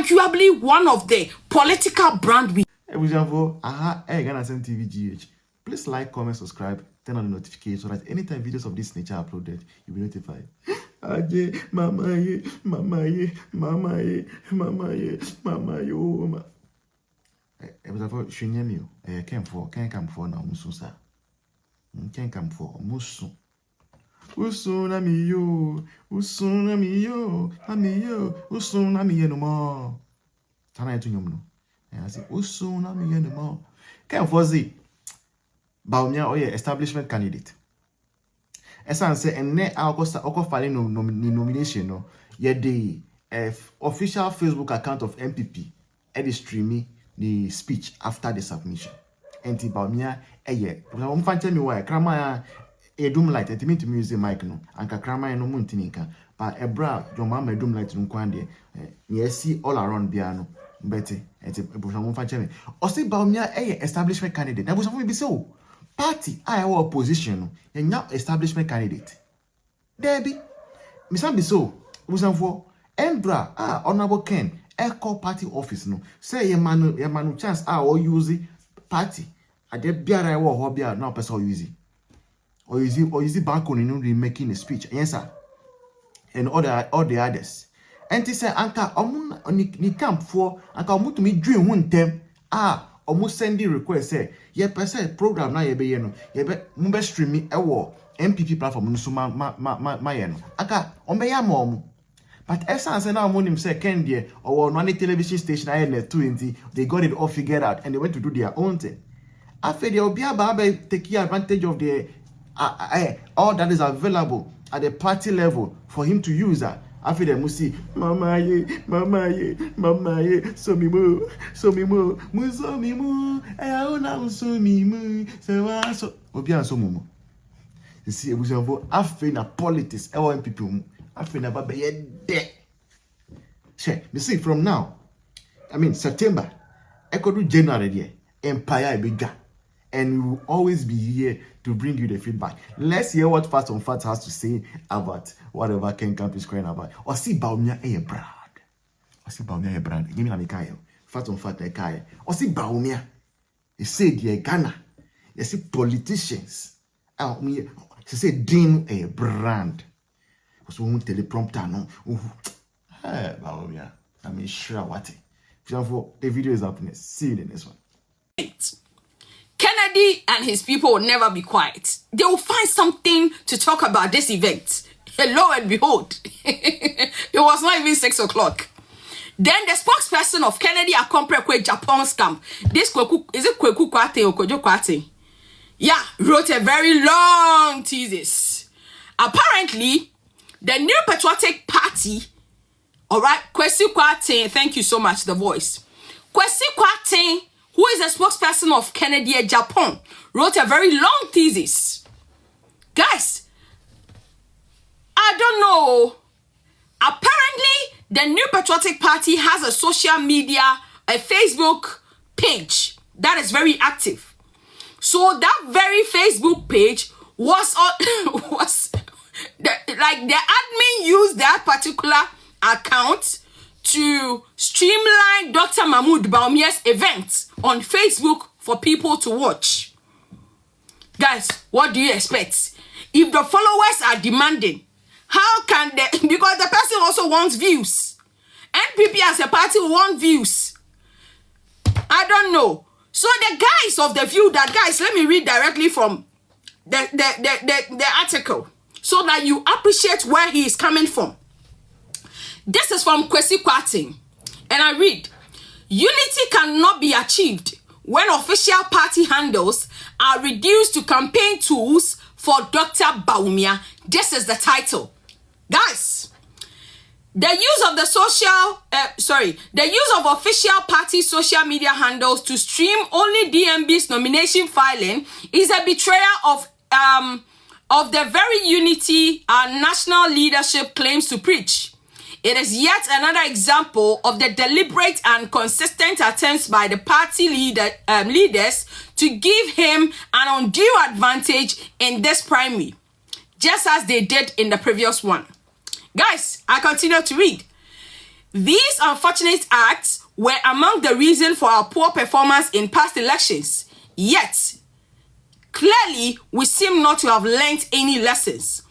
arguably one of the political brand we. Ghana TV GH. Please like, comment, subscribe, turn on the notification so that anytime videos of this nature are uploaded, you'll be notified. Mama ye, mama ye, mama ye, mama ye, mama ye, mama. Can't come for now, Mususa. Can't come for Musu. Usuna mi yo, usuna mi no more. Tana to you. I say, usuna mi no more. Can't for Z. Baumia or establishment candidate. Esan say enne oko file nomination no ye the official Facebook account of MPP e streaming the speech after the submission. Enti Baumia we fan tell me why krama edum light it mean to music mic no anka krama no muntinika but ebra your mama edum light no kwande ye see all around bia no beti enti ebusha fan tell me o say Baumia establishment candidate na busha be so party our opposition no establishment candidate Debbie Mr. Biso Busanfo Embra honorable Ken Echo party office no say ye manu chance or use party ade biara wo ho bia no person use or back on in making a speech yes sir and all the others and say anka ni camp for anka omu to me dream one them almost sending request say ye person program na ye be ye no ye be mbe streaming ewo MPP platform no so ma ye no aka ombe ya mom but essence na monim say ken there or no television station I net 20 they got it all figured out and they went to do their own thing after they obi aba take advantage of the all that is available at the party level for him to use that. After them, we see, mama ye, so me mo, so me mo, I own so me mo, so obian so mo. You see, we say, after na politics, people, after na babe ye de. She, you see, from now, I mean September, I could do January there, Empire bigger. And we will always be here to bring you the feedback. Let's hear what Fat on Fat has to say about whatever Ken Camp is crying about. Or see Baumia a brand. Or see Baumia a brand. Give me a Mikael. Fat on Fat like Kaya. Or see Baumia. He said, yeah, Ghana. You see politicians. She said, Dean a brand. So we won't teleprompter, no. Hey, Baumia. I mean, sure what it. The video is up next. See you in the next one. Kennedy and his people will never be quiet. They will find something to talk about this event. Lo and behold, it was not even 6 o'clock. Then the spokesperson of Kennedy a COMPLAINɛd Japan's camp, this is it Kweku Kwate or Kojo Kwate? Yeah, wrote a very long thesis. Apparently, the New Patriotic Party, all right, Kwesi Kwate, thank you so much, the voice. Kwesi Kwate, who is a spokesperson of COMPLAINɛd Japan, wrote a very long thesis. Guys, I don't know. Apparently, the New Patriotic Party has a social media, a Facebook page that is very active. So that very Facebook page was the admin used that particular account to streamline Dr. Mahmoud Bawumia's events on Facebook for people to watch. Guys, what do you expect? If the followers are demanding, how can they? Because the person also wants views. NPP as a party want views. I don't know. So the guys of the view that, guys, let me read directly from the article so that you appreciate where he is coming from. This is from Kwesi Kwate, and I read, unity cannot be achieved when official party handles are reduced to campaign tools for Dr. Bawumia. This is the title. Guys, the use of the use of official party social media handles to stream only DMB's nomination filing is a betrayal of the very unity our national leadership claims to preach. It is yet another example of the deliberate and consistent attempts by the party leaders to give him an undue advantage in this primary, just as they did in the previous one. Guys, I continue to read. These unfortunate acts were among the reasons for our poor performance in past elections. Yet, clearly, we seem not to have learnt any lessons.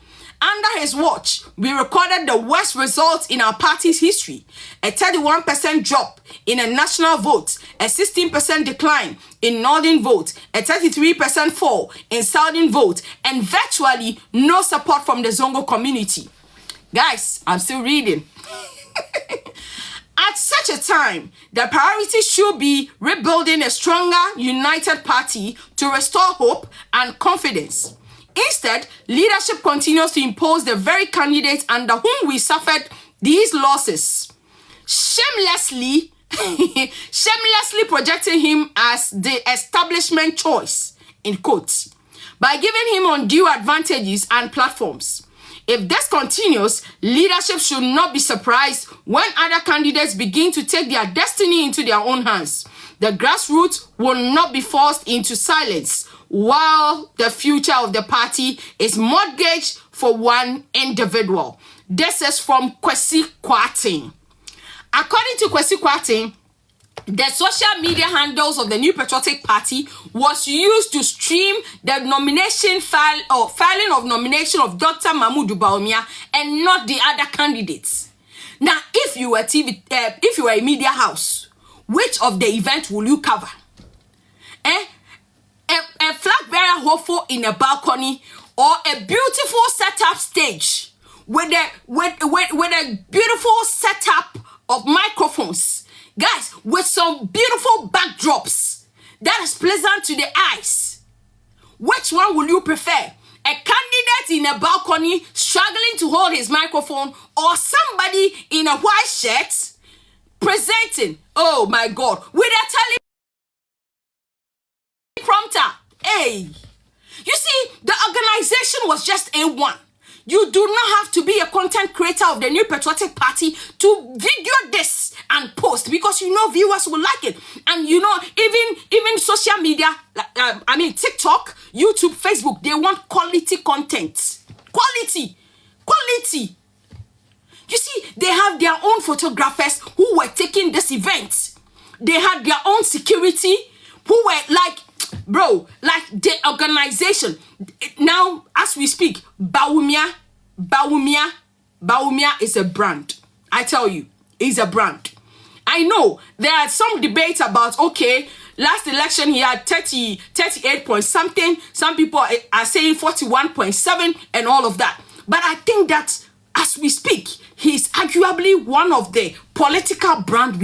Under his watch, we recorded the worst results in our party's history. A 31% drop in a national vote, a 16% decline in northern vote, a 33% fall in southern vote, and virtually no support from the Zongo community. Guys, I'm still reading. At such a time, the priority should be rebuilding a stronger, united party to restore hope and confidence. Instead, leadership continues to impose the very candidates under whom we suffered these losses, shamelessly projecting him as the establishment choice, in quotes, by giving him undue advantages and platforms. If this continues, leadership should not be surprised when other candidates begin to take their destiny into their own hands. The grassroots will not be forced into silence while the future of the party is mortgaged for one individual. This is from Kwesi Kwarteng. According to Kwesi Kwarteng, the social media handles of the New Patriotic Party was used to stream the filing of nomination of Dr. Mahmoud Bawumia and not the other candidates. Now, if you were a media house, which of the event will you cover? A flag bearer hopeful in a balcony, or a beautiful setup stage with a beautiful setup of microphones, guys, with some beautiful backdrops that is pleasant to the eyes? Which one will you prefer? A candidate in a balcony struggling to hold his microphone, or somebody in a white shirt presenting, oh my God, with a teleprompter? Hey, you see, the organization was just A1. You do not have to be a content creator of the New Patriotic Party to video this and post, because you know viewers will like it. And you know, even social media, TikTok, YouTube, Facebook, they want quality content. Quality. You see, they have their own photographers who were taking this event. They had their own security who were like, bro, like the organization. Now, as we speak, Bawumia is a brand. I tell you, it's a brand. I know there are some debates about, okay, last election he had 38 point something. Some people are saying 41.7 and all of that. But I think that as we speak, he's arguably one of the political brand